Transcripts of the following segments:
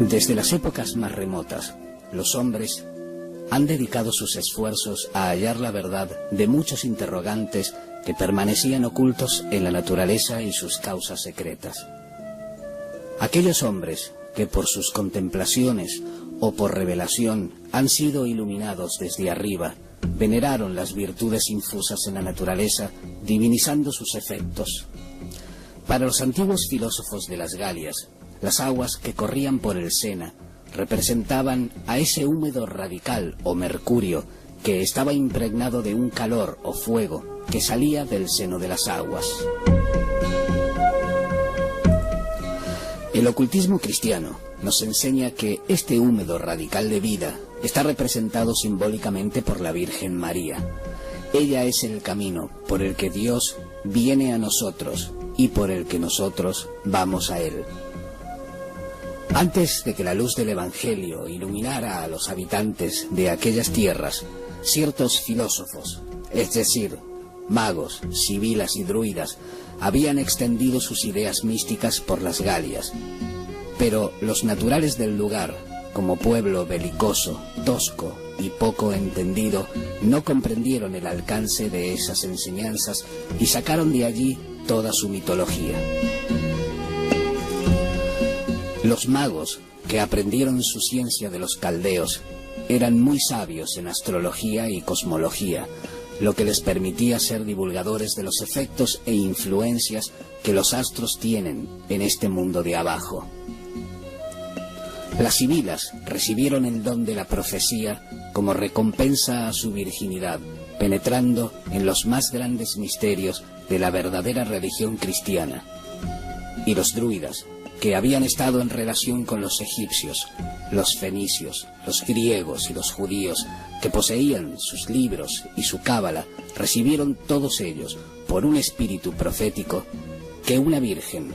Desde las épocas más remotas, los hombres han dedicado sus esfuerzos a hallar la verdad de muchos interrogantes que permanecían ocultos en la naturaleza y sus causas secretas. Aquellos hombres que por sus contemplaciones o por revelación han sido iluminados desde arriba, veneraron las virtudes infusas en la naturaleza, divinizando sus efectos. Para los antiguos filósofos de las Galias, las aguas que corrían por el Sena representaban a ese húmedo radical o mercurio que estaba impregnado de un calor o fuego que salía del seno de las aguas. El ocultismo cristiano nos enseña que este húmedo radical de vida está representado simbólicamente por la Virgen María. Ella es el camino por el que Dios viene a nosotros y por el que nosotros vamos a Él. Antes de que la luz del Evangelio iluminara a los habitantes de aquellas tierras, ciertos filósofos, es decir, magos, sibilas y druidas, habían extendido sus ideas místicas por las Galias. Pero los naturales del lugar, como pueblo belicoso, tosco y poco entendido, no comprendieron el alcance de esas enseñanzas y sacaron de allí toda su mitología. Los magos, que aprendieron su ciencia de los caldeos, eran muy sabios en astrología y cosmología, lo que les permitía ser divulgadores de los efectos e influencias que los astros tienen en este mundo de abajo. Las sibilas recibieron el don de la profecía como recompensa a su virginidad, penetrando en los más grandes misterios de la verdadera religión cristiana. Y los druidas, que habían estado en relación con los egipcios, los fenicios, los griegos y los judíos, que poseían sus libros y su cábala, recibieron todos ellos, por un espíritu profético, que una virgen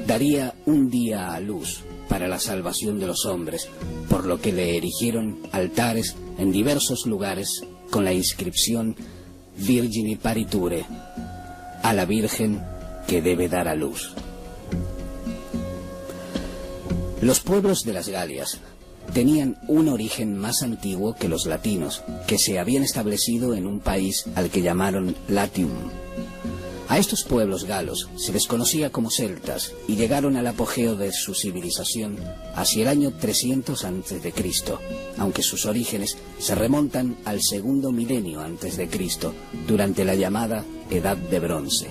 daría un día a luz para la salvación de los hombres, por lo que le erigieron altares en diversos lugares con la inscripción Virgini Pariture, a la Virgen que debe dar a luz. Los pueblos de las Galias tenían un origen más antiguo que los latinos, que se habían establecido en un país al que llamaron Latium. A estos pueblos galos se les conocía como celtas y llegaron al apogeo de su civilización hacia el año 300 a.C., aunque sus orígenes se remontan al segundo milenio a.C., durante la llamada Edad de Bronce.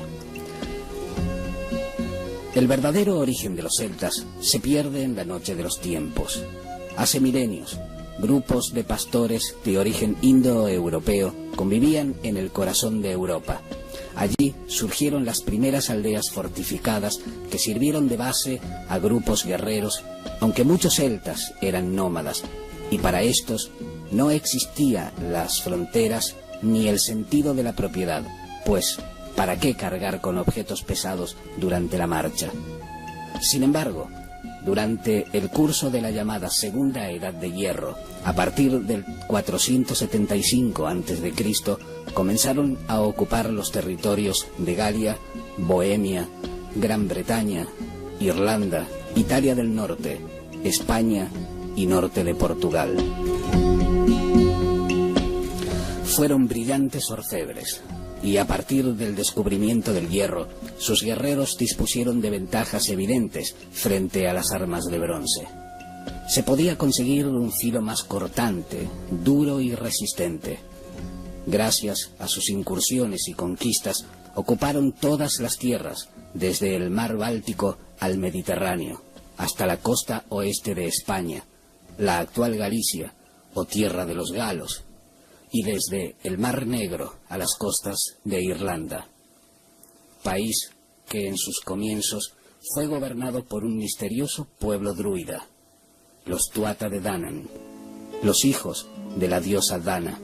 El verdadero origen de los celtas se pierde en la noche de los tiempos. Hace milenios, grupos de pastores de origen indoeuropeo convivían en el corazón de Europa. Allí surgieron las primeras aldeas fortificadas que sirvieron de base a grupos guerreros, aunque muchos celtas eran nómadas, y para estos no existían las fronteras ni el sentido de la propiedad, pues ¿para qué cargar con objetos pesados durante la marcha? Sin embargo, durante el curso de la llamada Segunda Edad de Hierro, a partir del 475 a.C., comenzaron a ocupar los territorios de Galia, Bohemia, Gran Bretaña, Irlanda, Italia del Norte, España y norte de Portugal. Fueron brillantes orfebres, y a partir del descubrimiento del hierro, sus guerreros dispusieron de ventajas evidentes frente a las armas de bronce. Se podía conseguir un filo más cortante, duro y resistente. Gracias a sus incursiones y conquistas, ocuparon todas las tierras, desde el mar Báltico al Mediterráneo, hasta la costa oeste de España, la actual Galicia, o tierra de los galos, y desde el Mar Negro a las costas de Irlanda, país que en sus comienzos fue gobernado por un misterioso pueblo druida, los Tuatha de Danann, los hijos de la diosa Dana,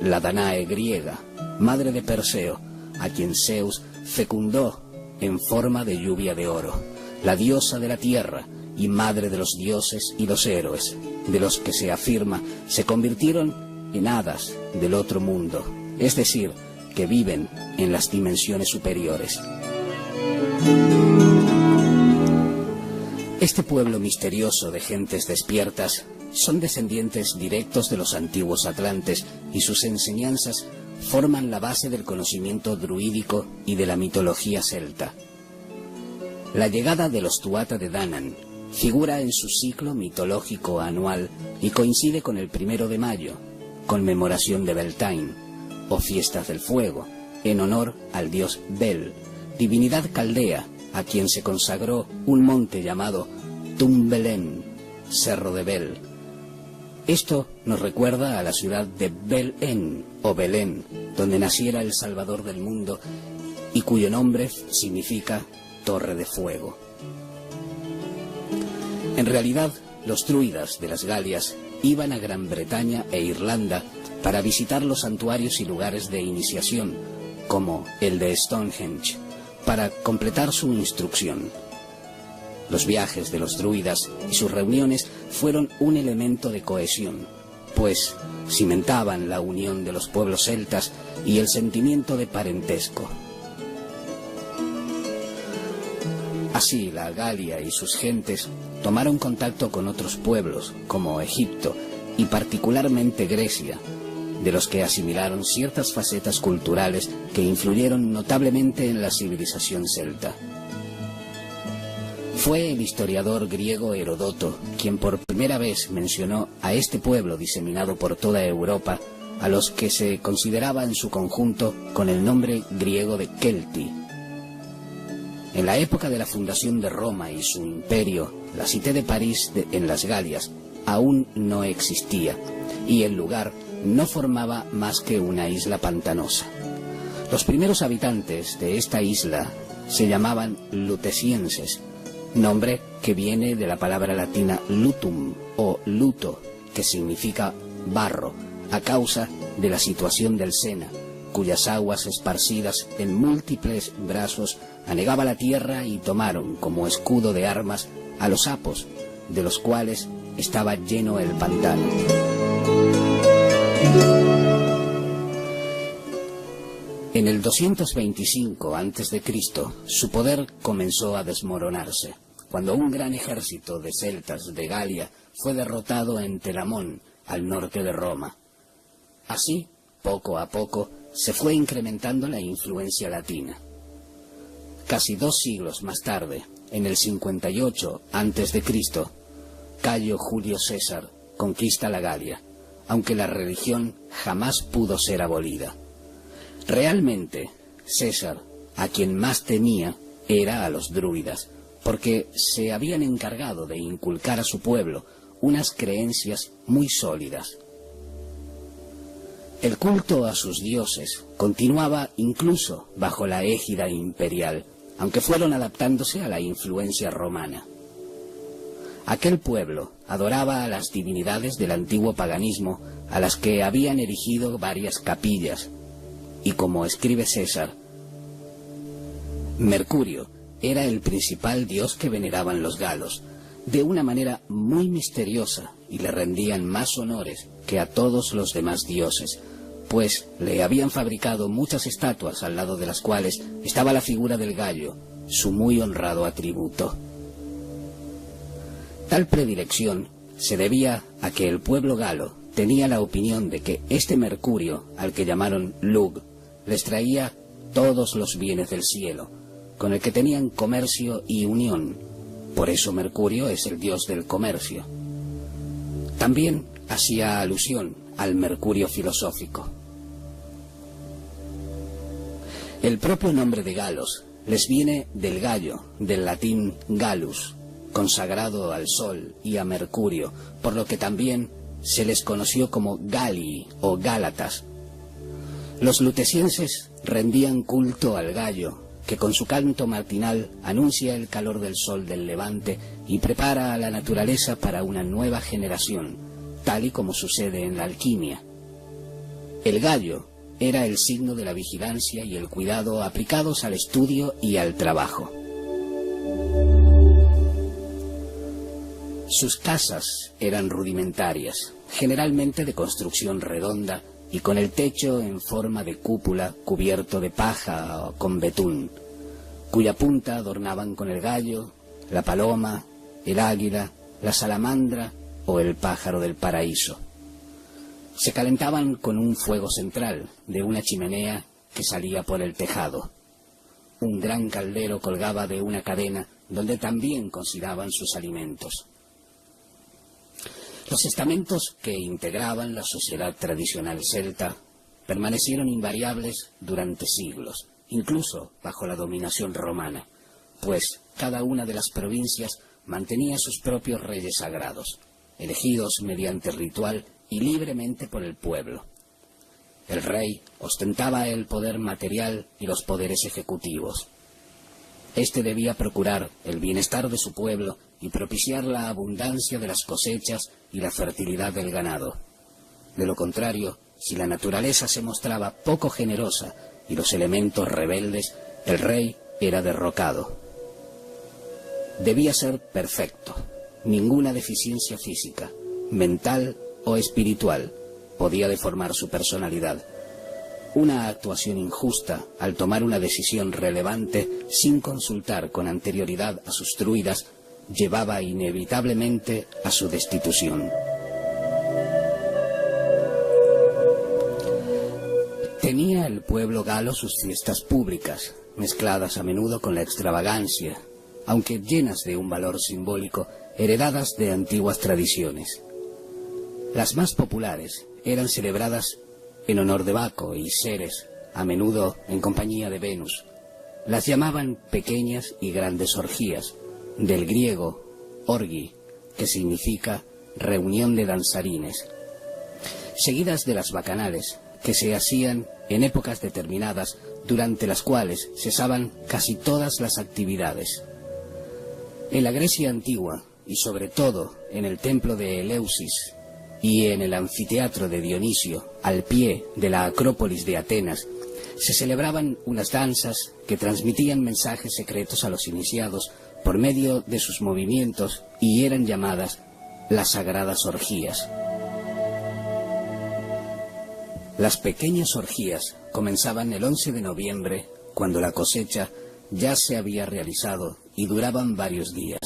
la Danae griega, madre de Perseo, a quien Zeus fecundó en forma de lluvia de oro, la diosa de la tierra y madre de los dioses y los héroes, de los que se afirma se convirtieron en hadas del otro mundo, es decir, que viven en las dimensiones superiores. Este pueblo misterioso de gentes despiertas son descendientes directos de los antiguos atlantes y sus enseñanzas forman la base del conocimiento druídico y de la mitología celta. La llegada de los Tuatha de Danann figura en su ciclo mitológico anual y coincide con el 1 de mayo, conmemoración de Beltane, o fiestas del fuego, en honor al dios Bel, divinidad caldea, a quien se consagró un monte llamado Tumbelén, Cerro de Bel. Esto nos recuerda a la ciudad de Belén o Belén, donde naciera el Salvador del mundo y cuyo nombre significa Torre de Fuego. En realidad, los druidas de las Galias iban a Gran Bretaña e Irlanda para visitar los santuarios y lugares de iniciación, como el de Stonehenge, para completar su instrucción. Los viajes de los druidas y sus reuniones fueron un elemento de cohesión, pues cimentaban la unión de los pueblos celtas y el sentimiento de parentesco. Así, la Galia y sus gentes tomaron contacto con otros pueblos, como Egipto y particularmente Grecia, de los que asimilaron ciertas facetas culturales que influyeron notablemente en la civilización celta. Fue el historiador griego Heródoto quien por primera vez mencionó a este pueblo diseminado por toda Europa, a los que se consideraba en su conjunto con el nombre griego de Kelti. En la época de la fundación de Roma y su imperio, la Cité de París en las Galias aún no existía, y el lugar no formaba más que una isla pantanosa. Los primeros habitantes de esta isla se llamaban lutecienses, nombre que viene de la palabra latina lutum o luto, que significa barro, a causa de la situación del Sena, cuyas aguas esparcidas en múltiples brazos anegaba la tierra, y tomaron como escudo de armas a los apos, de los cuales estaba lleno el pantano. En el 225 a.C., su poder comenzó a desmoronarse, cuando un gran ejército de celtas de Galia fue derrotado en Telamón, al norte de Roma. Así, poco a poco, se fue incrementando la influencia latina. Casi 2 siglos más tarde, en el 58 a.C., Cayo Julio César conquista la Galia, aunque la religión jamás pudo ser abolida. Realmente, César, a quien más temía, era a los druidas, porque se habían encargado de inculcar a su pueblo unas creencias muy sólidas. El culto a sus dioses continuaba incluso bajo la égida imperial, aunque fueron adaptándose a la influencia romana. Aquel pueblo adoraba a las divinidades del antiguo paganismo, a las que habían erigido varias capillas, y como escribe César, Mercurio era el principal dios que veneraban los galos, de una manera muy misteriosa, y le rendían más honores que a todos los demás dioses, pues le habían fabricado muchas estatuas al lado de las cuales estaba la figura del gallo, su muy honrado atributo. Tal predilección se debía a que el pueblo galo tenía la opinión de que este Mercurio, al que llamaron Lug, les traía todos los bienes del cielo, con el que tenían comercio y unión. Por eso Mercurio es el dios del comercio. También hacía alusión al Mercurio filosófico. El propio nombre de Galos les viene del gallo, del latín Gallus, consagrado al sol y a Mercurio, por lo que también se les conoció como Galii o Gálatas. Los lutecienses rendían culto al gallo, que con su canto matinal anuncia el calor del sol del levante y prepara a la naturaleza para una nueva generación, tal y como sucede en la alquimia. El gallo era el signo de la vigilancia y el cuidado aplicados al estudio y al trabajo. Sus casas eran rudimentarias, generalmente de construcción redonda y con el techo en forma de cúpula cubierto de paja o con betún, cuya punta adornaban con el gallo, la paloma el águila, la salamandra o el pájaro del paraíso. Se calentaban con un fuego central de una chimenea que salía por el tejado. Un gran caldero colgaba de una cadena donde también cocinaban sus alimentos. Los estamentos que integraban la sociedad tradicional celta permanecieron invariables durante siglos, incluso bajo la dominación romana, pues cada una de las provincias mantenía sus propios reyes sagrados, elegidos mediante ritual y libremente por el pueblo. El rey ostentaba el poder material y los poderes ejecutivos. Este debía procurar el bienestar de su pueblo y propiciar la abundancia de las cosechas y la fertilidad del ganado. De lo contrario, si la naturaleza se mostraba poco generosa y los elementos rebeldes, el rey era derrocado. Debía ser perfecto. Ninguna deficiencia física, mental o espiritual podía deformar su personalidad. Una actuación injusta al tomar una decisión relevante sin consultar con anterioridad a sus druidas llevaba inevitablemente a su destitución. Tenía el pueblo galo sus fiestas públicas, mezcladas a menudo con la extravagancia, aunque llenas de un valor simbólico, heredadas de antiguas tradiciones. Las más populares eran celebradas en honor de Baco y Ceres, a menudo en compañía de Venus. Las llamaban pequeñas y grandes orgías, del griego orgi, que significa reunión de danzarines, seguidas de las bacanales, que se hacían en épocas determinadas, durante las cuales cesaban casi todas las actividades. En la Grecia antigua, y sobre todo en el templo de Eleusis y en el anfiteatro de Dionisio, al pie de la Acrópolis de Atenas, se celebraban unas danzas que transmitían mensajes secretos a los iniciados por medio de sus movimientos y eran llamadas las sagradas orgías. Las pequeñas orgías comenzaban el 11 de noviembre, cuando la cosecha ya se había realizado y duraban varios días.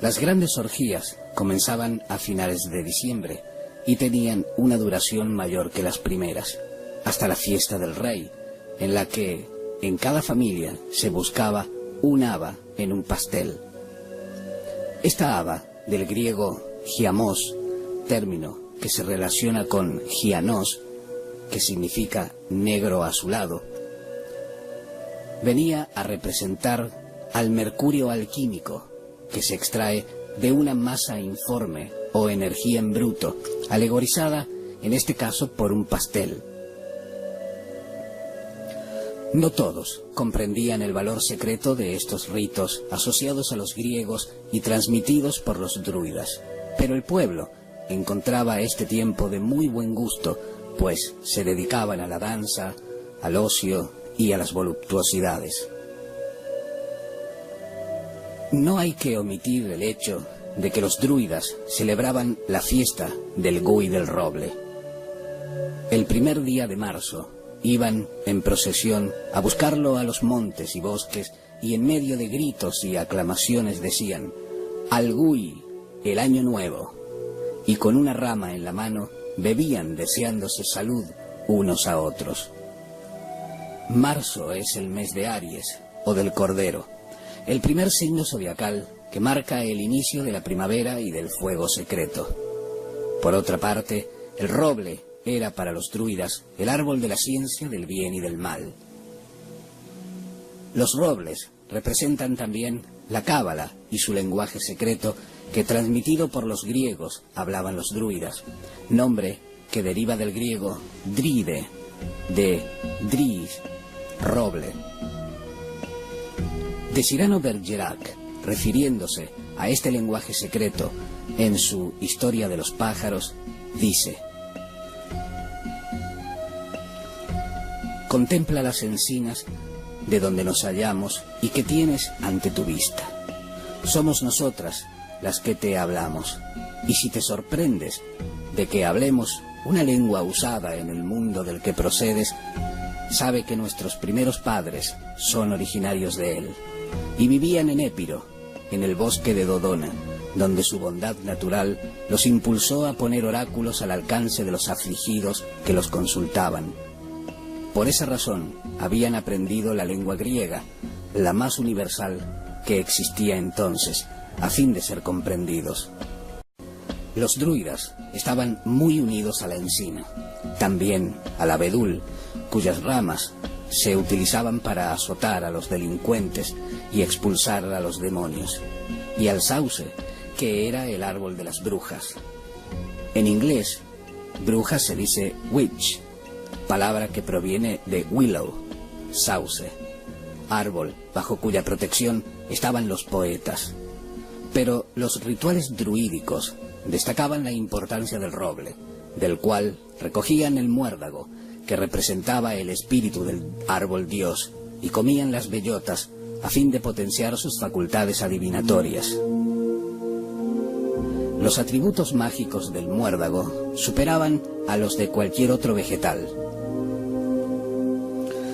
Las grandes orgías comenzaban a finales de diciembre y tenían una duración mayor que las primeras, hasta la fiesta del rey, en la que en cada familia se buscaba un haba en un pastel. Esta haba, del griego giamos, término que se relaciona con gianos, que significa negro azulado, venía a representar al mercurio alquímico, que se extrae de una masa informe o energía en bruto, alegorizada en este caso por un pastel. No todos comprendían el valor secreto de estos ritos asociados a los griegos y transmitidos por los druidas, pero el pueblo encontraba este tiempo de muy buen gusto, pues se dedicaban a la danza, al ocio y a las voluptuosidades. No hay que omitir el hecho de que los druidas celebraban la fiesta del Gui del Roble. El primer día de marzo iban en procesión a buscarlo a los montes y bosques y en medio de gritos y aclamaciones decían «Al Gui, el año nuevo», y con una rama en la mano bebían deseándose salud unos a otros. Marzo es el mes de Aries o del Cordero, el primer signo zodiacal que marca el inicio de la primavera y del fuego secreto. Por otra parte, el roble era para los druidas el árbol de la ciencia del bien y del mal. Los robles representan también la cábala y su lenguaje secreto que, transmitido por los griegos, hablaban los druidas, nombre que deriva del griego dride, de dris, roble. De Cyrano Bergerac, refiriéndose a este lenguaje secreto en su Historia de los pájaros, dice: contempla las encinas de donde nos hallamos y que tienes ante tu vista. Somos nosotras las que te hablamos, y si te sorprendes de que hablemos una lengua usada en el mundo del que procedes, sabe que nuestros primeros padres son originarios de él, y vivían en Épiro, en el bosque de Dodona, donde su bondad natural los impulsó a poner oráculos al alcance de los afligidos que los consultaban. Por esa razón habían aprendido la lengua griega, la más universal que existía entonces, a fin de ser comprendidos. Los druidas estaban muy unidos a la encina, también al abedul, cuyas ramas se utilizaban para azotar a los delincuentes y expulsar a los demonios, y al sauce, que era el árbol de las brujas. En inglés, bruja se dice witch, palabra que proviene de willow, sauce, árbol bajo cuya protección estaban los poetas. Pero los rituales druídicos destacaban la importancia del roble, del cual recogían el muérdago, que representaba el espíritu del árbol dios, y comían las bellotas a fin de potenciar sus facultades adivinatorias. Los atributos mágicos del muérdago superaban a los de cualquier otro vegetal.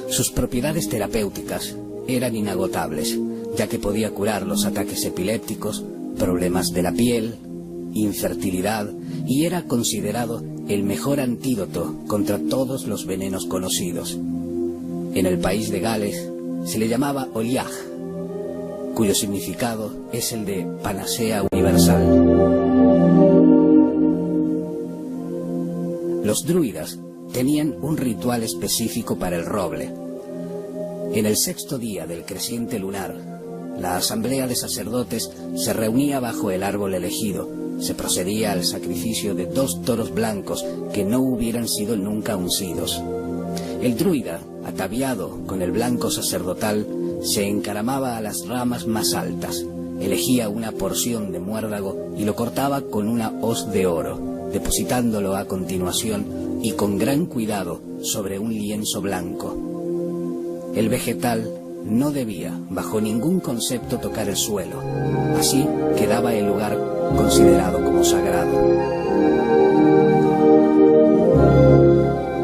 Sus propiedades terapéuticas eran inagotables, ya que podía curar los ataques epilépticos, problemas de la piel, infertilidad, y era considerado el mejor antídoto contra todos los venenos conocidos. En el país de Gales se le llamaba Oliach, cuyo significado es el de panacea universal. Los druidas tenían un ritual específico para el roble. En el sexto día del creciente lunar, la asamblea de sacerdotes se reunía bajo el árbol elegido. Se procedía al sacrificio de 2 toros blancos que no hubieran sido nunca uncidos. El druida, ataviado con el blanco sacerdotal, se encaramaba a las ramas más altas, elegía una porción de muérdago y lo cortaba con una hoz de oro, depositándolo a continuación y con gran cuidado sobre un lienzo blanco. El vegetal no debía, bajo ningún concepto, tocar el suelo. Así quedaba el lugar considerado como sagrado.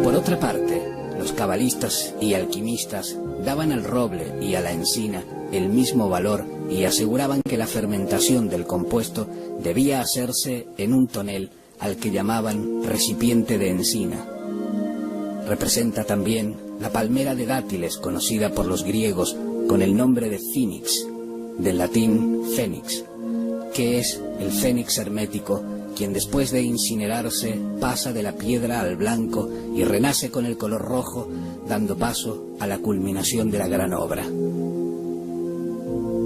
Por otra parte, los cabalistas y alquimistas daban al roble y a la encina el mismo valor y aseguraban que la fermentación del compuesto debía hacerse en un tonel al que llamaban recipiente de encina. Representa también la palmera de dátiles conocida por los griegos con el nombre de Phoenix, del latín fénix, que es el fénix hermético, quien después de incinerarse pasa de la piedra al blanco y renace con el color rojo, dando paso a la culminación de la gran obra.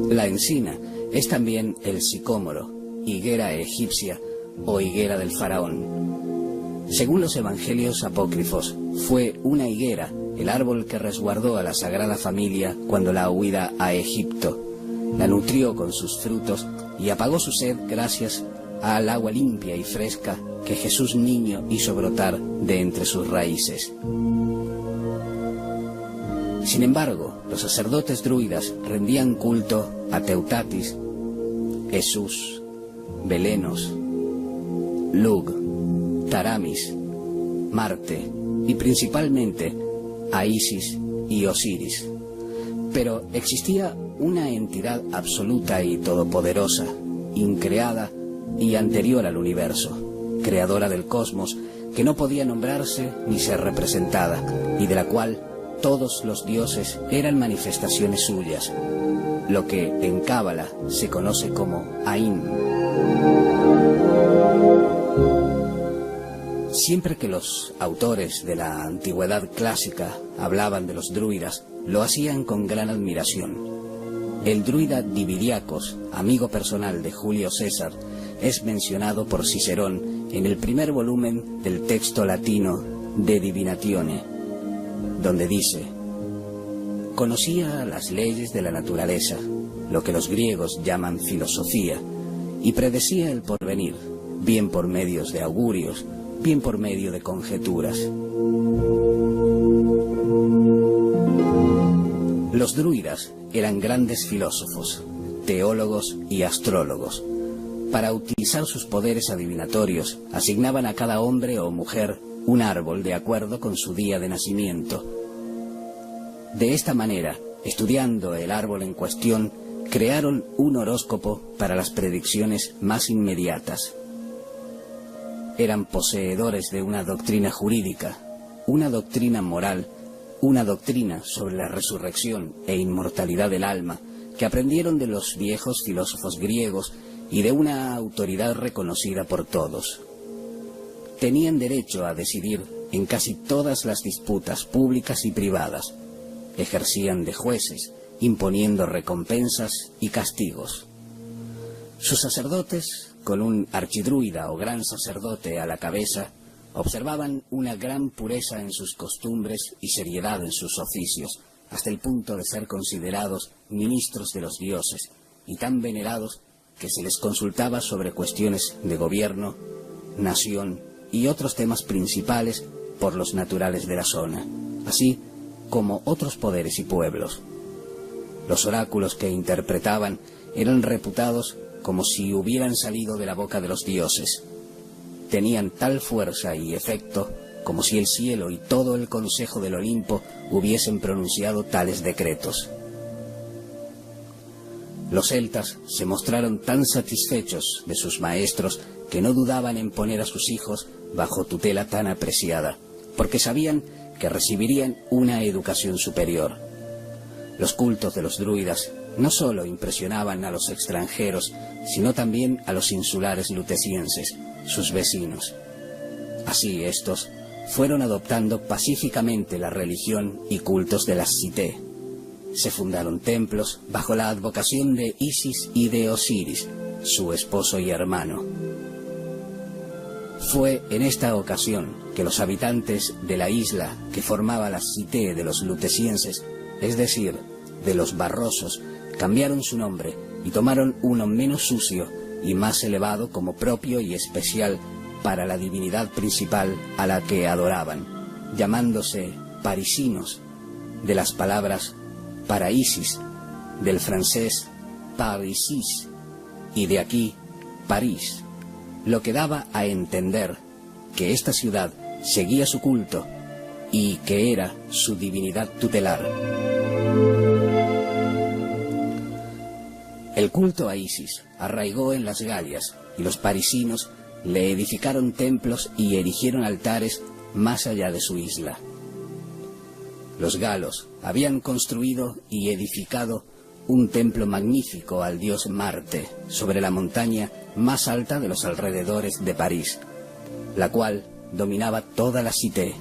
La encina es también el sicómoro, higuera egipcia o higuera del faraón. Según los evangelios apócrifos, fue una higuera el árbol que resguardó a la Sagrada Familia cuando la huida a Egipto. La nutrió con sus frutos y apagó su sed gracias al agua limpia y fresca que Jesús niño hizo brotar de entre sus raíces. Sin embargo, los sacerdotes druidas rendían culto a Teutatis, Jesús, Belenos, Lug, Taramis, Marte y principalmente a Isis y Osiris. Pero existía una entidad absoluta y todopoderosa, increada y anterior al universo, creadora del cosmos, que no podía nombrarse ni ser representada, y de la cual todos los dioses eran manifestaciones suyas, lo que en Cábala se conoce como Ain. Siempre que los autores de la antigüedad clásica hablaban de los druidas, lo hacían con gran admiración. El druida Dividiacos, amigo personal de Julio César, es mencionado por Cicerón en el primer volumen del texto latino De Divinatione, donde dice: conocía las leyes de la naturaleza, lo que los griegos llaman filosofía, y predecía el porvenir, bien por medios de augurios, bien por medio de conjeturas. Los druidas eran grandes filósofos, teólogos y astrólogos. Para utilizar sus poderes adivinatorios, asignaban a cada hombre o mujer un árbol de acuerdo con su día de nacimiento. De esta manera, estudiando el árbol en cuestión, crearon un horóscopo para las predicciones más inmediatas. Eran poseedores de una doctrina jurídica, una doctrina moral, una doctrina sobre la resurrección e inmortalidad del alma, que aprendieron de los viejos filósofos griegos y de una autoridad reconocida por todos. Tenían derecho a decidir en casi todas las disputas públicas y privadas. Ejercían de jueces, imponiendo recompensas y castigos. Sus sacerdotes, con un archidruida o gran sacerdote a la cabeza, observaban una gran pureza en sus costumbres y seriedad en sus oficios, hasta el punto de ser considerados ministros de los dioses, y tan venerados que se les consultaba sobre cuestiones de gobierno, nación y otros temas principales por los naturales de la zona, así como otros poderes y pueblos. Los oráculos que interpretaban eran reputados como si hubieran salido de la boca de los dioses. Tenían tal fuerza y efecto como si el cielo y todo el consejo del Olimpo hubiesen pronunciado tales decretos. Los celtas se mostraron tan satisfechos de sus maestros que no dudaban en poner a sus hijos bajo tutela tan apreciada, porque sabían que recibirían una educación superior. Los cultos de los druidas no solo impresionaban a los extranjeros, sino también a los insulares lutecienses, sus vecinos. Así estos fueron adoptando pacíficamente la religión y cultos de las Cité. Se fundaron templos bajo la advocación de Isis y de Osiris, su esposo y hermano. Fue en esta ocasión que los habitantes de la isla que formaba la Cité de los lutecienses, es decir, de los barrosos, cambiaron su nombre y tomaron uno menos sucio y más elevado como propio y especial para la divinidad principal a la que adoraban, llamándose parisinos, de las palabras paraisis, del francés parisis, y de aquí París, lo que daba a entender que esta ciudad seguía su culto y que era su divinidad tutelar. El culto a Isis arraigó en las Galias y los parisinos le edificaron templos y erigieron altares más allá de su isla. Los galos habían construido y edificado un templo magnífico al dios Marte sobre la montaña más alta de los alrededores de París, la cual dominaba toda la Cité.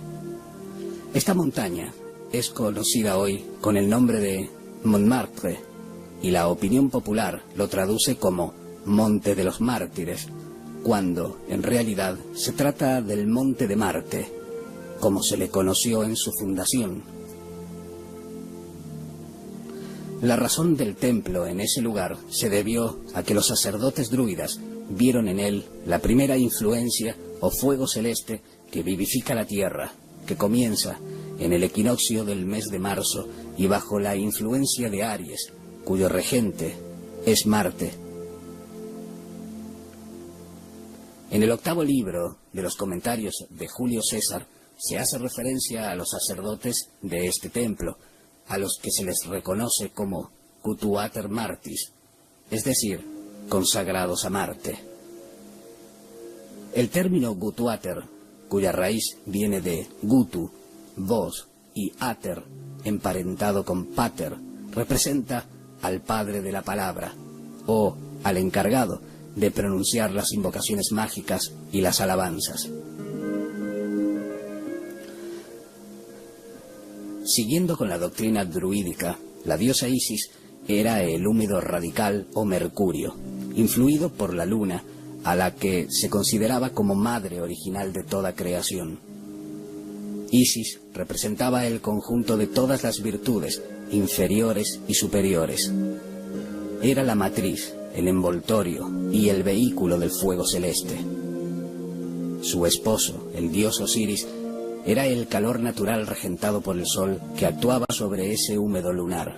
Esta montaña es conocida hoy con el nombre de Montmartre, y la opinión popular lo traduce como Monte de los Mártires, cuando en realidad se trata del Monte de Marte, como se le conoció en su fundación. La razón del templo en ese lugar se debió a que los sacerdotes druidas vieron en él la primera influencia o fuego celeste que vivifica la tierra, que comienza en el equinoccio del mes de marzo y bajo la influencia de Aries, cuyo regente es Marte. En el 8º libro de los comentarios de Julio César se hace referencia a los sacerdotes de este templo, a los que se les reconoce como Gutuater Martis, es decir, consagrados a Marte. El término Gutuater, cuya raíz viene de Gutu, voz, y Ater, emparentado con Pater, representa al padre de la palabra, o al encargado de pronunciar las invocaciones mágicas y las alabanzas. Siguiendo con la doctrina druídica, la diosa Isis era el húmedo radical o Mercurio, influido por la luna, a la que se consideraba como madre original de toda creación. Isis representaba el conjunto de todas las virtudes, inferiores y superiores. Era la matriz, el envoltorio y el vehículo del fuego celeste. Su esposo, el dios Osiris, era el calor natural regentado por el sol que actuaba sobre ese húmedo lunar.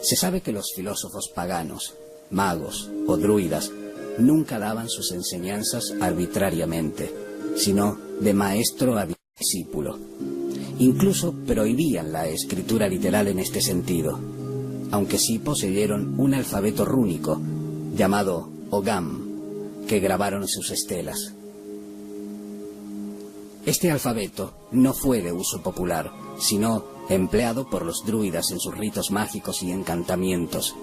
Se sabe que los filósofos paganos, magos o druidas nunca daban sus enseñanzas arbitrariamente, sino de maestro a discípulo. Incluso prohibían la escritura literal en este sentido. aunque sí poseyeron un alfabeto rúnico llamado Ogam, que grabaron sus estelas. Este alfabeto no fue de uso popular, sino empleado por los druidas en sus ritos mágicos y encantamientos.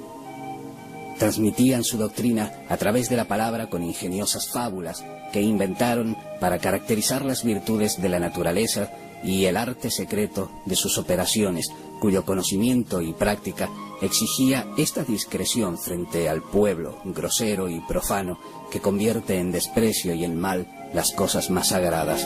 Transmitían su doctrina a través de la palabra con ingeniosas fábulas que inventaron para caracterizar las virtudes de la naturaleza y el arte secreto de sus operaciones, cuyo conocimiento y práctica exigía esta discreción frente al pueblo grosero y profano que convierte en desprecio y en mal las cosas más sagradas.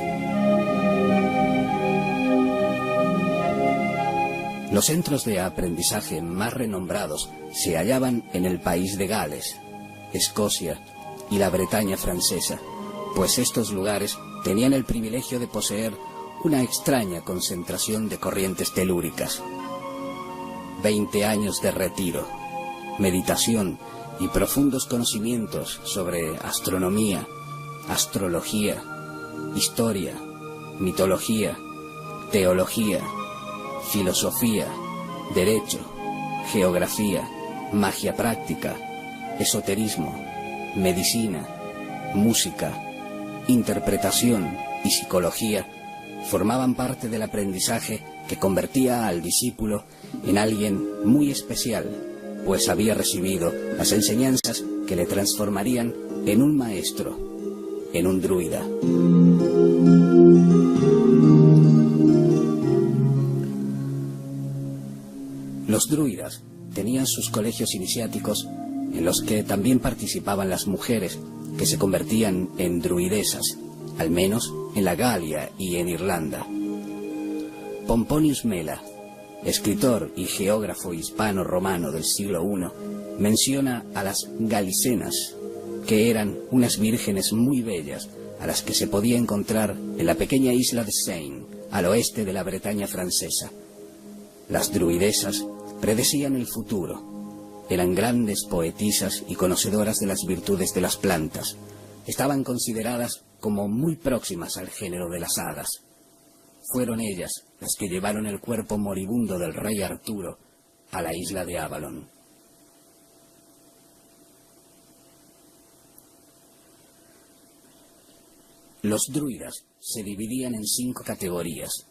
Los centros de aprendizaje más renombrados se hallaban en el país de Gales, Escocia y la Bretaña francesa, pues estos lugares tenían el privilegio de poseer una extraña concentración de corrientes telúricas. 20 años de retiro, meditación y profundos conocimientos sobre astronomía, astrología, historia, mitología, teología, filosofía, derecho, geografía, magia práctica, esoterismo, medicina, música, interpretación y psicología formaban parte del aprendizaje que convertía al discípulo en alguien muy especial, pues había recibido las enseñanzas que le transformarían en un maestro, en un druida. Los druidas tenían sus colegios iniciáticos en los que también participaban las mujeres que se convertían en druidesas, al menos en la Galia y en Irlanda. Pomponius Mela, escritor y geógrafo hispano-romano del siglo I, menciona a las galicenas, que eran unas vírgenes muy bellas a las que se podía encontrar en la pequeña isla de Seine, al oeste de la Bretaña francesa. Las druidesas predecían el futuro. Eran grandes poetisas y conocedoras de las virtudes de las plantas. Estaban consideradas como muy próximas al género de las hadas. Fueron ellas las que llevaron el cuerpo moribundo del rey Arturo a la isla de Avalon. Los druidas se dividían en 5 categorías.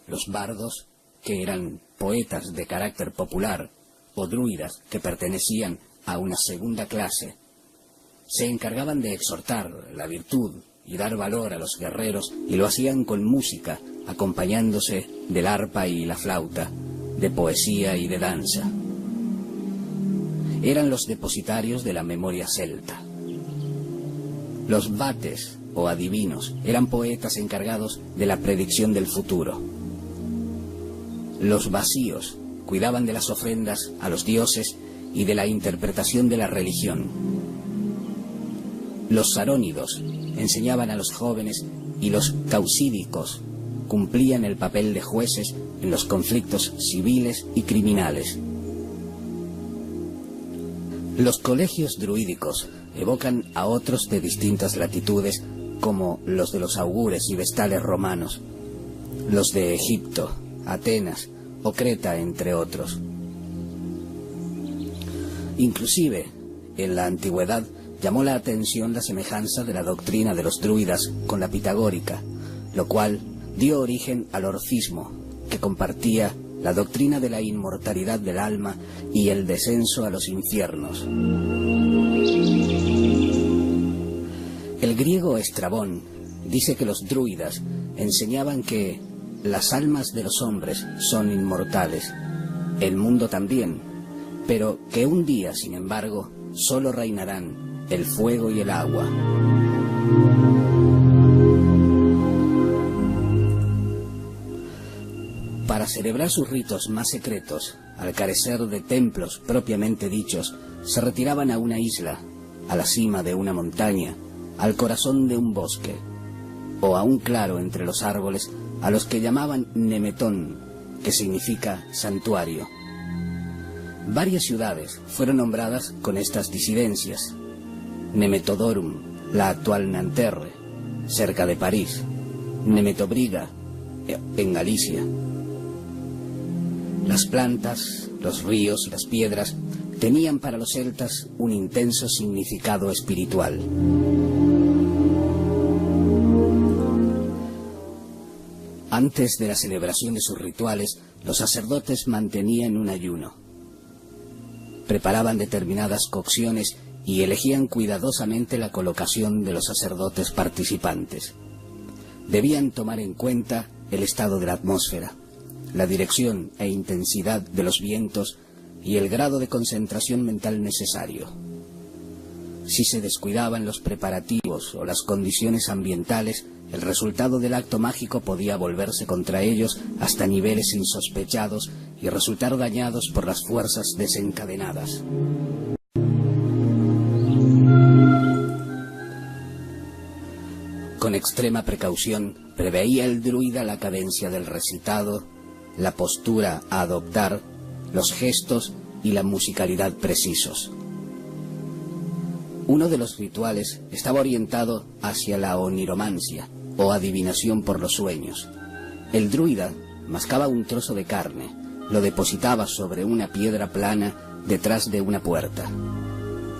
Los bardos, que eran poetas de carácter popular, o druidas que pertenecían a una segunda clase, se encargaban de exhortar la virtud y dar valor a los guerreros, y lo hacían con música, acompañándose del arpa y la flauta, de poesía y de danza. Eran los depositarios de la memoria celta. Los vates, o adivinos, eran poetas encargados de la predicción del futuro. Los vacíos cuidaban de las ofrendas a los dioses y de la interpretación de la religión. Los sarónidos enseñaban a los jóvenes y los causídicos cumplían el papel de jueces en los conflictos civiles y criminales. Los colegios druídicos evocan a otros de distintas latitudes, como los de los augures y vestales romanos, los de Egipto, Atenas o Creta, entre otros. Inclusive, en la antigüedad llamó la atención la semejanza de la doctrina de los druidas con la pitagórica, lo cual dio origen al orfismo, que compartía la doctrina de la inmortalidad del alma y el descenso a los infiernos. El griego Estrabón dice que los druidas enseñaban que las almas de los hombres son inmortales, el mundo también, pero que un día, sin embargo, solo reinarán el fuego y el agua. Para celebrar sus ritos más secretos, al carecer de templos propiamente dichos, se retiraban a una isla, a la cima de una montaña, al corazón de un bosque, o a un claro entre los árboles, a los que llamaban Nemetón, que significa santuario. Varias ciudades fueron nombradas con estas disidencias: Nemetodorum, la actual Nanterre, cerca de París; Nemetobriga, en Galicia. Las plantas, los ríos, las piedras, tenían para los celtas un intenso significado espiritual. Antes de la celebración de sus rituales, los sacerdotes mantenían un ayuno. Preparaban determinadas cocciones y elegían cuidadosamente la colocación de los sacerdotes participantes. Debían tomar en cuenta el estado de la atmósfera, la dirección e intensidad de los vientos y el grado de concentración mental necesario. Si se descuidaban los preparativos o las condiciones ambientales, el resultado del acto mágico podía volverse contra ellos hasta niveles insospechados y resultar dañados por las fuerzas desencadenadas. Con extrema precaución, preveía el druida la cadencia del recitado, la postura a adoptar, los gestos y la musicalidad precisos. Uno de los rituales estaba orientado hacia la oniromancia, o adivinación por los sueños. El druida mascaba un trozo de carne, lo depositaba sobre una piedra plana detrás de una puerta.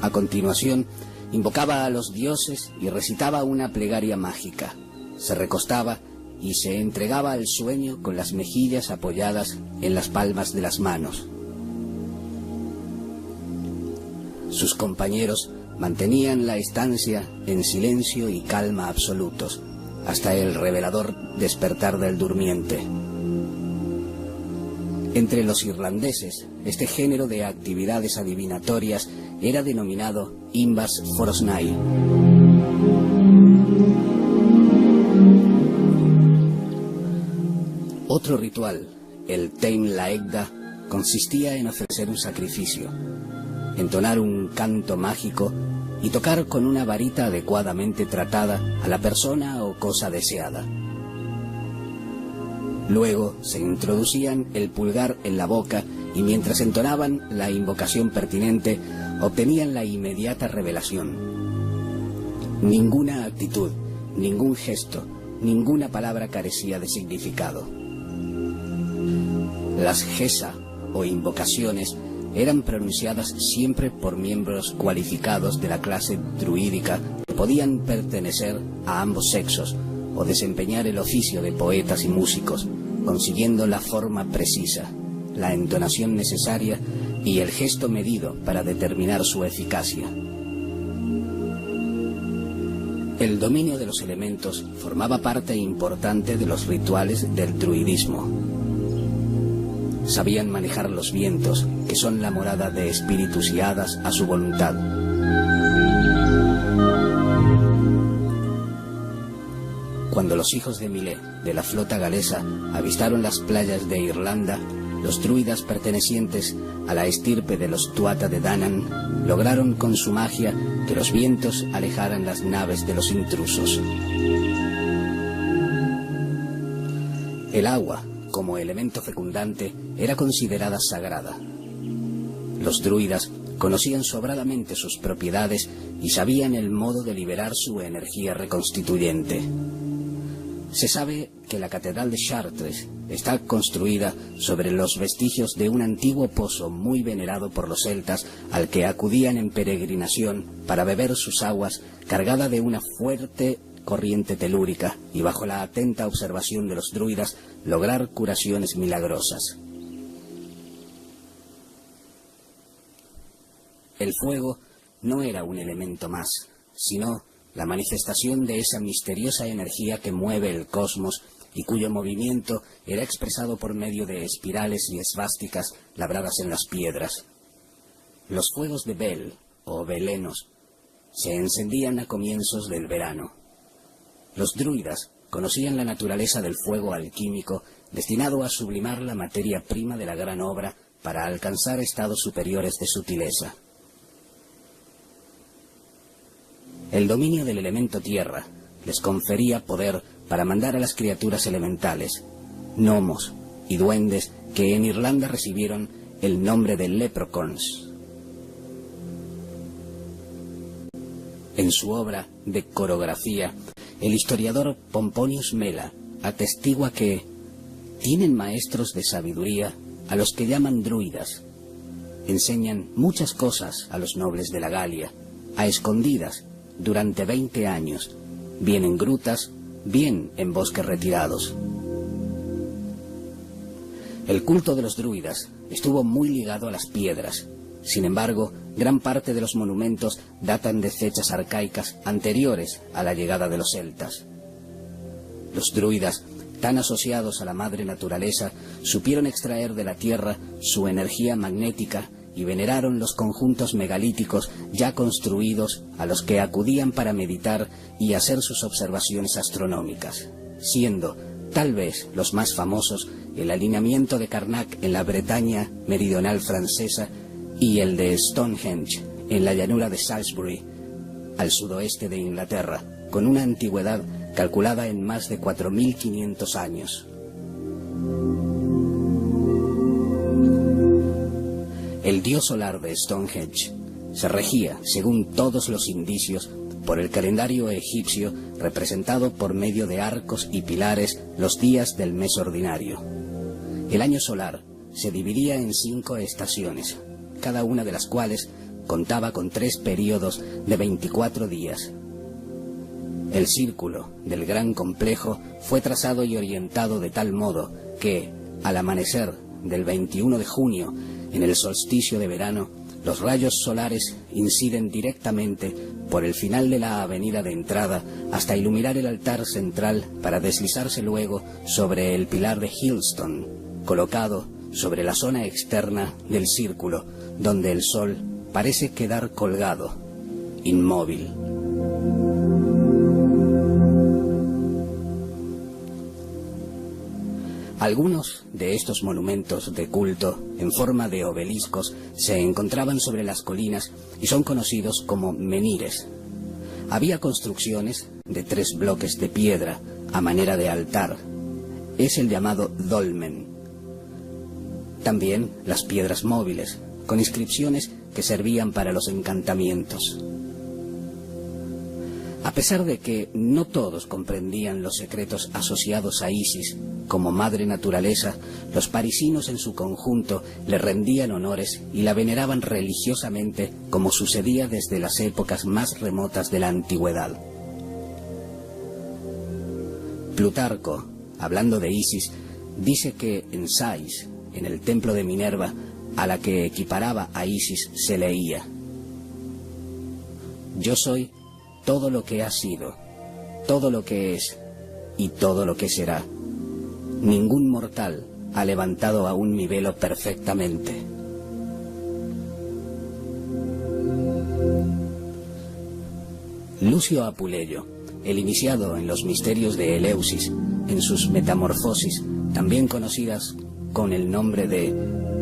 A continuación, invocaba a los dioses y recitaba una plegaria mágica. Se recostaba y se entregaba al sueño con las mejillas apoyadas en las palmas de las manos. Sus compañeros mantenían la estancia en silencio y calma absolutos, hasta el revelador despertar del durmiente. Entre los irlandeses, este género de actividades adivinatorias era denominado Imbas Forosnai. Otro ritual, el Teim Laegda, consistía en ofrecer un sacrificio, entonar un canto mágico y tocar con una varita adecuadamente tratada a la persona o cosa deseada. Luego se introducían el pulgar en la boca y mientras entonaban la invocación pertinente, obtenían la inmediata revelación. Ninguna actitud, ningún gesto, ninguna palabra carecía de significado. Las gesa o invocaciones eran pronunciadas siempre por miembros cualificados de la clase druídica que podían pertenecer a ambos sexos o desempeñar el oficio de poetas y músicos, consiguiendo la forma precisa, la entonación necesaria y el gesto medido para determinar su eficacia. El dominio de los elementos formaba parte importante de los rituales del druidismo. Sabían manejar los vientos, que son la morada de espíritus y hadas a su voluntad. Cuando los hijos de Milé, de la flota galesa, avistaron las playas de Irlanda, los druidas pertenecientes a la estirpe de los Tuatha de Danann lograron con su magia que los vientos alejaran las naves de los intrusos. El agua, como elemento fecundante, era considerada sagrada. Los druidas conocían sobradamente sus propiedades y sabían el modo de liberar su energía reconstituyente. Se sabe que la catedral de Chartres está construida sobre los vestigios de un antiguo pozo muy venerado por los celtas al que acudían en peregrinación para beber sus aguas, cargada de una fuerte corriente telúrica y bajo la atenta observación de los druidas lograr curaciones milagrosas. El fuego no era un elemento más, sino la manifestación de esa misteriosa energía que mueve el cosmos y cuyo movimiento era expresado por medio de espirales y esvásticas labradas en las piedras. Los fuegos de Bel, o belenos, se encendían a comienzos del verano. Los druidas conocían la naturaleza del fuego alquímico destinado a sublimar la materia prima de la gran obra para alcanzar estados superiores de sutileza. El dominio del elemento tierra les confería poder para mandar a las criaturas elementales, gnomos y duendes que en Irlanda recibieron el nombre de leprechauns. En su obra de corografía, el historiador Pomponius Mela atestigua que tienen maestros de sabiduría a los que llaman druidas, enseñan muchas cosas a los nobles de la Galia, a escondidas, durante 20 años, bien en grutas, bien en bosques retirados. El culto de los druidas estuvo muy ligado a las piedras. Sin embargo, gran parte de los monumentos datan de fechas arcaicas anteriores a la llegada de los celtas. Los druidas, tan asociados a la madre naturaleza, supieron extraer de la tierra su energía magnética y veneraron los conjuntos megalíticos ya construidos a los que acudían para meditar y hacer sus observaciones astronómicas, siendo, tal vez, los más famosos el alineamiento de Karnak en la Bretaña meridional francesa y el de Stonehenge en la llanura de Salisbury, al sudoeste de Inglaterra, con una antigüedad calculada en más de 4.500 años. El dios solar de Stonehenge se regía, según todos los indicios, por el calendario egipcio representado por medio de arcos y pilares los días del mes ordinario. El año solar se dividía en 5 estaciones, cada una de las cuales contaba con 3 períodos de 24 días. El círculo del gran complejo fue trazado y orientado de tal modo que, al amanecer del 21 de junio, en el solsticio de verano, los rayos solares inciden directamente por el final de la avenida de entrada hasta iluminar el altar central para deslizarse luego sobre el pilar de Hillstone, colocado sobre la zona externa del círculo, donde el sol parece quedar colgado, inmóvil. Algunos de estos monumentos de culto en forma de obeliscos se encontraban sobre las colinas y son conocidos como menhires. Había construcciones de 3 bloques de piedra a manera de altar. Es el llamado dolmen. También las piedras móviles, con inscripciones que servían para los encantamientos. A pesar de que no todos comprendían los secretos asociados a Isis como madre naturaleza, los parisinos en su conjunto le rendían honores y la veneraban religiosamente, como sucedía desde las épocas más remotas de la antigüedad. Plutarco, hablando de Isis, dice que en Sais, en el templo de Minerva, a la que equiparaba a Isis, se leía: «Yo soy todo lo que ha sido, todo lo que es y todo lo que será. Ningún mortal ha levantado aún mi velo perfectamente». Lucio Apuleyo, el iniciado en los misterios de Eleusis, en sus Metamorfosis, también conocidas con el nombre de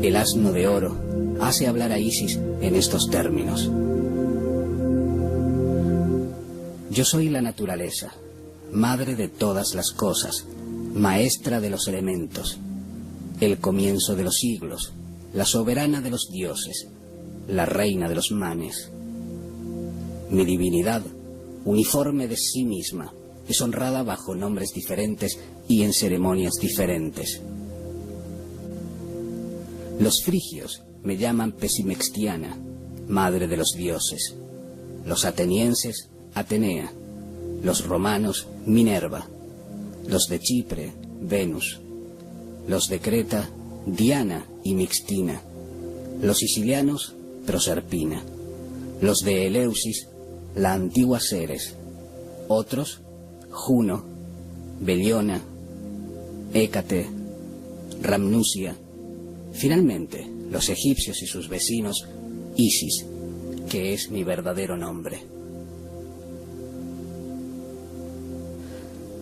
El asno de oro, hace hablar a Isis en estos términos: «Yo soy la naturaleza, madre de todas las cosas, maestra de los elementos, el comienzo de los siglos, la soberana de los dioses, la reina de los manes. Mi divinidad, uniforme de sí misma, es honrada bajo nombres diferentes y en ceremonias diferentes. Los frigios me llaman Pesimextiana, madre de los dioses, los atenienses Atenea, los romanos Minerva, los de Chipre Venus, los de Creta Diana y Mixtina, los sicilianos Proserpina, los de Eleusis la antigua Ceres, otros Juno, Beliona, Hécate, Ramnusia, finalmente los egipcios y sus vecinos Isis, que es mi verdadero nombre».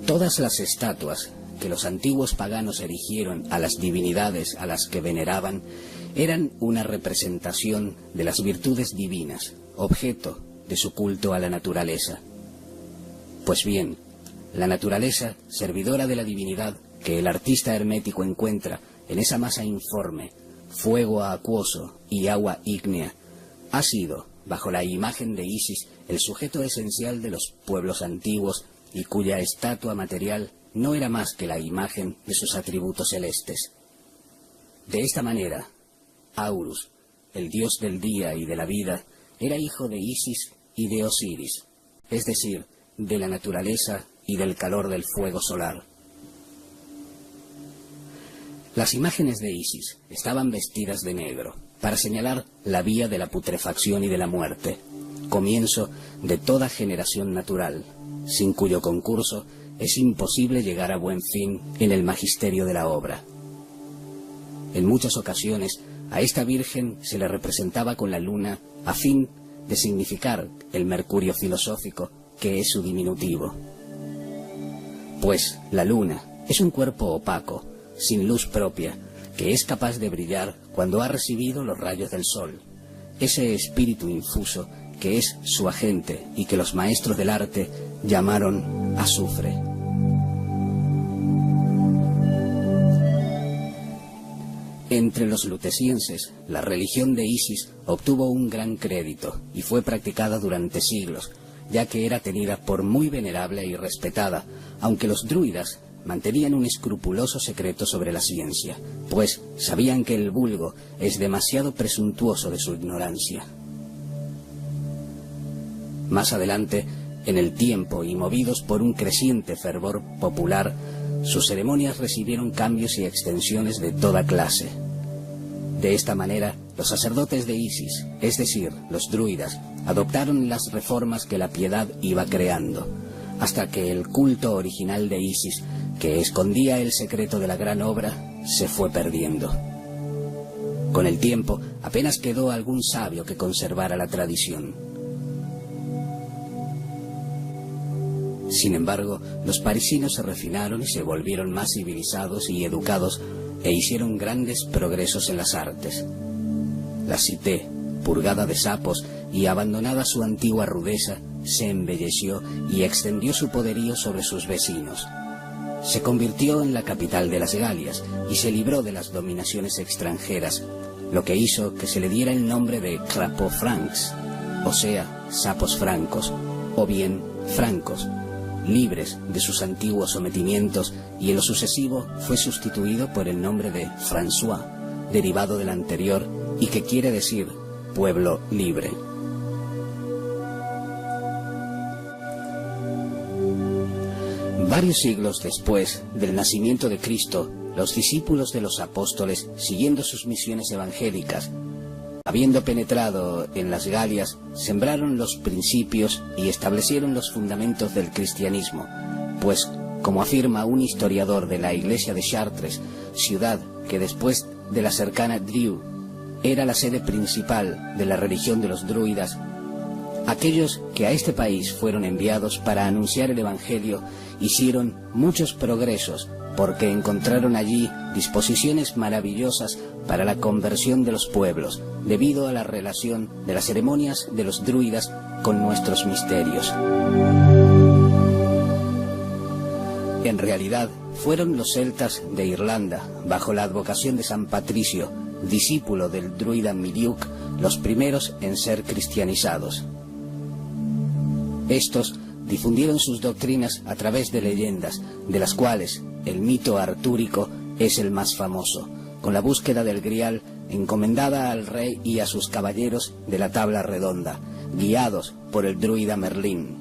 Todas las estatuas que los antiguos paganos erigieron a las divinidades a las que veneraban eran una representación de las virtudes divinas, objeto de su culto a la naturaleza. Pues bien, la naturaleza, servidora de la divinidad que el artista hermético encuentra en esa masa informe, fuego acuoso y agua ígnea, ha sido, bajo la imagen de Isis, el sujeto esencial de los pueblos antiguos y cuya estatua material no era más que la imagen de sus atributos celestes. De esta manera, Aurus, el dios del día y de la vida, era hijo de Isis y de Osiris, es decir, de la naturaleza y del calor del fuego solar. Las imágenes de Isis estaban vestidas de negro, para señalar la vía de la putrefacción y de la muerte, comienzo de toda generación natural, sin cuyo concurso es imposible llegar a buen fin en el magisterio de la obra. En muchas ocasiones a esta Virgen se le representaba con la luna a fin de significar el mercurio filosófico, que es su diminutivo. Pues la luna es un cuerpo opaco, sin luz propia, que es capaz de brillar cuando ha recibido los rayos del sol, ese espíritu infuso que es su agente y que los maestros del arte llamaron azufre. Entre los lutecienses, la religión de Isis obtuvo un gran crédito y fue practicada durante siglos, ya que era tenida por muy venerable y respetada, aunque los druidas mantenían un escrupuloso secreto sobre la ciencia, pues sabían que el vulgo es demasiado presuntuoso de su ignorancia. Más adelante, en el tiempo y movidos por un creciente fervor popular, sus ceremonias recibieron cambios y extensiones de toda clase. De esta manera, los sacerdotes de Isis, es decir, los druidas, adoptaron las reformas que la piedad iba creando, hasta que el culto original de Isis, que escondía el secreto de la gran obra, se fue perdiendo. Con el tiempo, apenas quedó algún sabio que conservara la tradición. Sin embargo, los parisinos se refinaron y se volvieron más civilizados y educados e hicieron grandes progresos en las artes. La Cité, purgada de sapos y abandonada su antigua rudeza, se embelleció y extendió su poderío sobre sus vecinos. Se convirtió en la capital de las Galias y se libró de las dominaciones extranjeras, lo que hizo que se le diera el nombre de Crapaud Francs, o sea, sapos francos, o bien francos, libres de sus antiguos sometimientos, y en lo sucesivo fue sustituido por el nombre de François, derivado del anterior y que quiere decir pueblo libre. Varios siglos después del nacimiento de Cristo, los discípulos de los apóstoles, siguiendo sus misiones evangélicas, habiendo penetrado en las Galias, sembraron los principios y establecieron los fundamentos del cristianismo, pues, como afirma un historiador de la iglesia de Chartres, ciudad que después de la cercana Dreux era la sede principal de la religión de los druidas, aquellos que a este país fueron enviados para anunciar el Evangelio hicieron muchos progresos, porque encontraron allí disposiciones maravillosas para la conversión de los pueblos, debido a la relación de las ceremonias de los druidas con nuestros misterios. En realidad, fueron los celtas de Irlanda, bajo la advocación de San Patricio, discípulo del druida Miliuc, los primeros en ser cristianizados. Estos difundieron sus doctrinas a través de leyendas, de las cuales el mito artúrico es el más famoso, con la búsqueda del Grial encomendada al rey y a sus caballeros de la tabla redonda, guiados por el druida Merlín.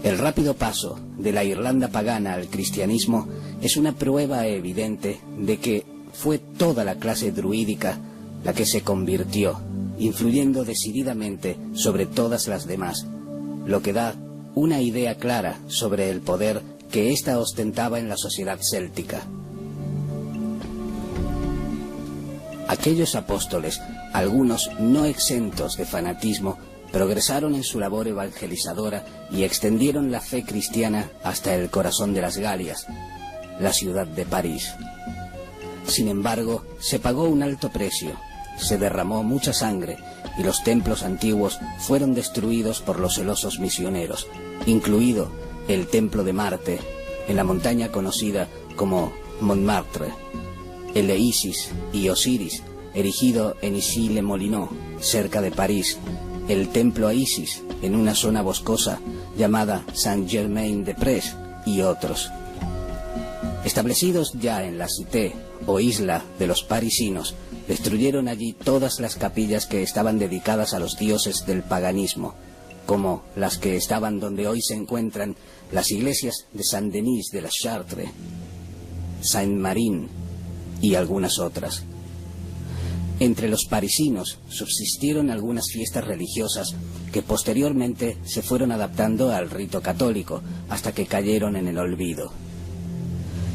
El rápido paso de la Irlanda pagana al cristianismo es una prueba evidente de que fue toda la clase druídica la que se convirtió, influyendo decididamente sobre todas las demás, lo que da una idea clara sobre el poder que ésta ostentaba en la sociedad céltica. Aquellos apóstoles, algunos no exentos de fanatismo, progresaron en su labor evangelizadora y extendieron la fe cristiana hasta el corazón de las Galias, la ciudad de París. Sin embargo, se pagó un alto precio, se derramó mucha sangre y los templos antiguos fueron destruidos por los celosos misioneros, incluido el templo de Marte, en la montaña conocida como Montmartre, el de Isis y Osiris, erigido en Issy-les-Moulineaux, cerca de París, el templo a Isis, en una zona boscosa llamada Saint-Germain-des-Prés, y otros. Establecidos ya en la cité o isla de los parisinos, destruyeron allí todas las capillas que estaban dedicadas a los dioses del paganismo, como las que estaban donde hoy se encuentran las iglesias de Saint-Denis de la Chartre, Saint-Marin y algunas otras. Entre los parisinos subsistieron algunas fiestas religiosas que posteriormente se fueron adaptando al rito católico hasta que cayeron en el olvido.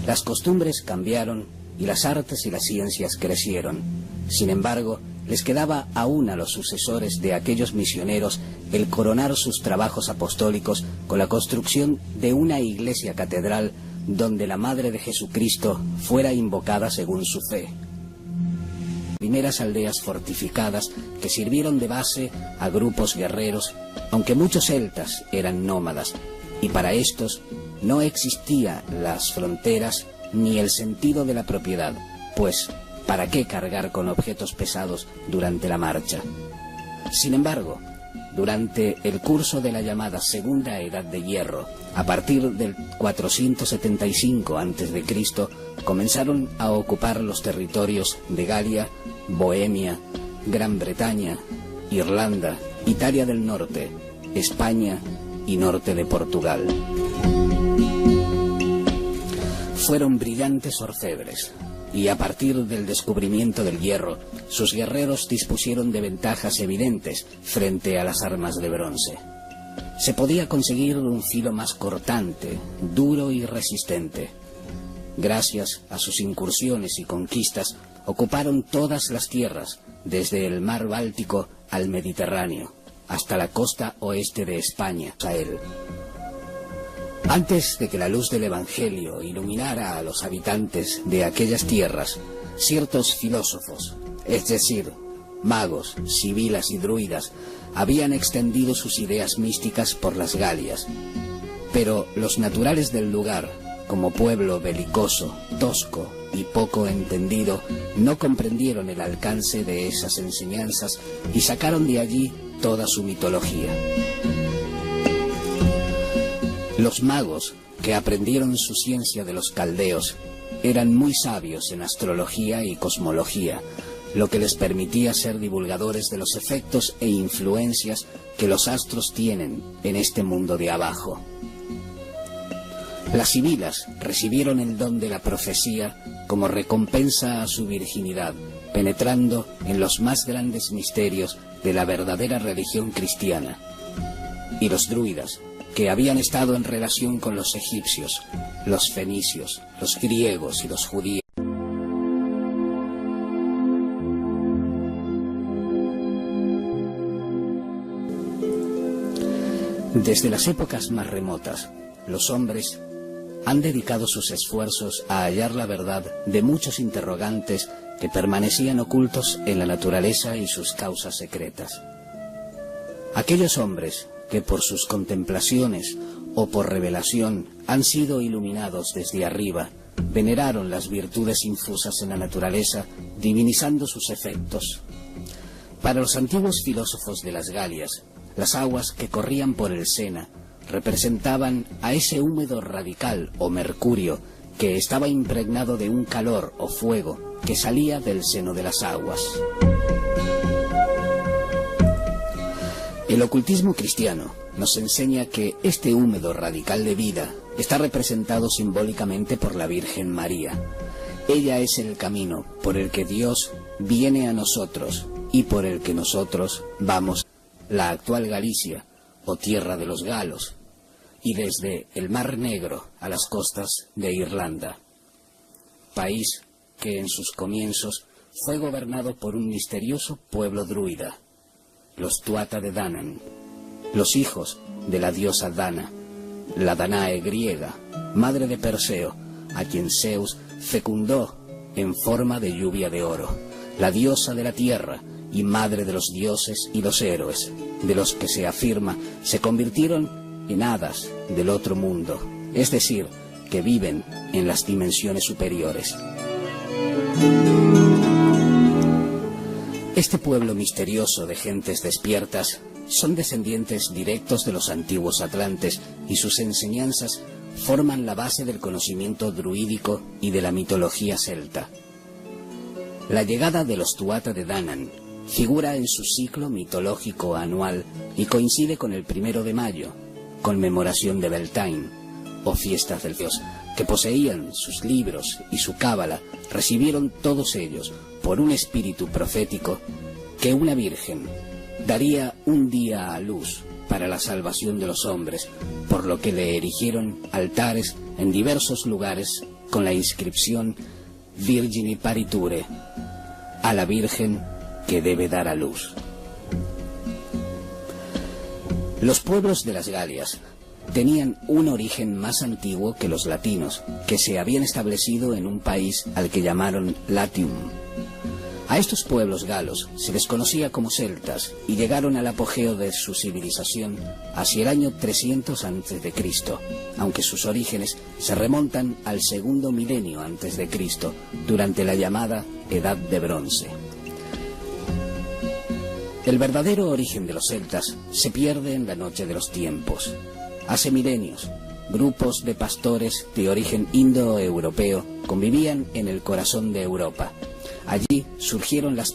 Las costumbres cambiaron y las artes y las ciencias crecieron. Sin embargo, les quedaba aún a los sucesores de aquellos misioneros el coronar sus trabajos apostólicos con la construcción de una iglesia catedral donde la Madre de Jesucristo fuera invocada según su fe. Primeras aldeas fortificadas que sirvieron de base a grupos guerreros, aunque muchos celtas eran nómadas, y para estos no existían las fronteras ni el sentido de la propiedad, pues ¿para qué cargar con objetos pesados durante la marcha? Sin embargo, durante el curso de la llamada Segunda Edad de Hierro, a partir del 475 a.C., comenzaron a ocupar los territorios de Galia, Bohemia, Gran Bretaña, Irlanda, Italia del Norte, España y norte de Portugal. Fueron brillantes orfebres, y a partir del descubrimiento del hierro, sus guerreros dispusieron de ventajas evidentes frente a las armas de bronce. Se podía conseguir un filo más cortante, duro y resistente. Gracias a sus incursiones y conquistas, ocuparon todas las tierras, desde el mar Báltico al Mediterráneo, hasta la costa oeste de España, Sahel. Antes de que la luz del Evangelio iluminara a los habitantes de aquellas tierras, ciertos filósofos, es decir, magos, sibilas y druidas, habían extendido sus ideas místicas por las Galias. Pero los naturales del lugar, como pueblo belicoso, tosco y poco entendido, no comprendieron el alcance de esas enseñanzas y sacaron de allí toda su mitología. Los magos, que aprendieron su ciencia de los caldeos, eran muy sabios en astrología y cosmología, lo que les permitía ser divulgadores de los efectos e influencias que los astros tienen en este mundo de abajo. Las sibilas recibieron el don de la profecía como recompensa a su virginidad, penetrando en los más grandes misterios de la verdadera religión cristiana. Y los druidas, que habían estado en relación con los egipcios, los fenicios, los griegos y los judíos. Desde las épocas más remotas, los hombres han dedicado sus esfuerzos a hallar la verdad de muchos interrogantes que permanecían ocultos en la naturaleza y sus causas secretas. Aquellos hombres que por sus contemplaciones o por revelación han sido iluminados desde arriba, veneraron las virtudes infusas en la naturaleza, divinizando sus efectos. Para los antiguos filósofos de las Galias, las aguas que corrían por el Sena representaban a ese húmedo radical o mercurio que estaba impregnado de un calor o fuego que salía del seno de las aguas. El ocultismo cristiano nos enseña que este húmedo radical de vida está representado simbólicamente por la Virgen María. Ella es el camino por el que Dios viene a nosotros y por el que nosotros vamos a la actual Galicia o tierra de los galos, y desde el Mar Negro a las costas de Irlanda, país que en sus comienzos fue gobernado por un misterioso pueblo druida, los Tuatha de Danann, los hijos de la diosa Dana, la Danae griega, madre de Perseo, a quien Zeus fecundó en forma de lluvia de oro, la diosa de la tierra y madre de los dioses y los héroes, de los que se afirma se convirtieron en hadas del otro mundo, es decir, que viven en las dimensiones superiores. Este pueblo misterioso de gentes despiertas son descendientes directos de los antiguos atlantes y sus enseñanzas forman la base del conocimiento druídico y de la mitología celta. La llegada de los Tuatha de Danann figura en su ciclo mitológico anual y coincide con el 1 de mayo, conmemoración de Beltane, o fiestas del dios, que poseían sus libros y su cábala. Recibieron todos ellos, por un espíritu profético, que una virgen daría un día a luz para la salvación de los hombres, por lo que le erigieron altares en diversos lugares con la inscripción Virgini Pariture, a la Virgen que debe dar a luz. Los pueblos de las Galias tenían un origen más antiguo que los latinos, que se habían establecido en un país al que llamaron Latium. A estos pueblos galos se les conocía como celtas y llegaron al apogeo de su civilización hacia el año 300 a.C., aunque sus orígenes se remontan al segundo milenio a.C., durante la llamada Edad de Bronce. El verdadero origen de los celtas se pierde en la noche de los tiempos. Hace milenios, grupos de pastores de origen indoeuropeo convivían en el corazón de Europa. Allí surgieron las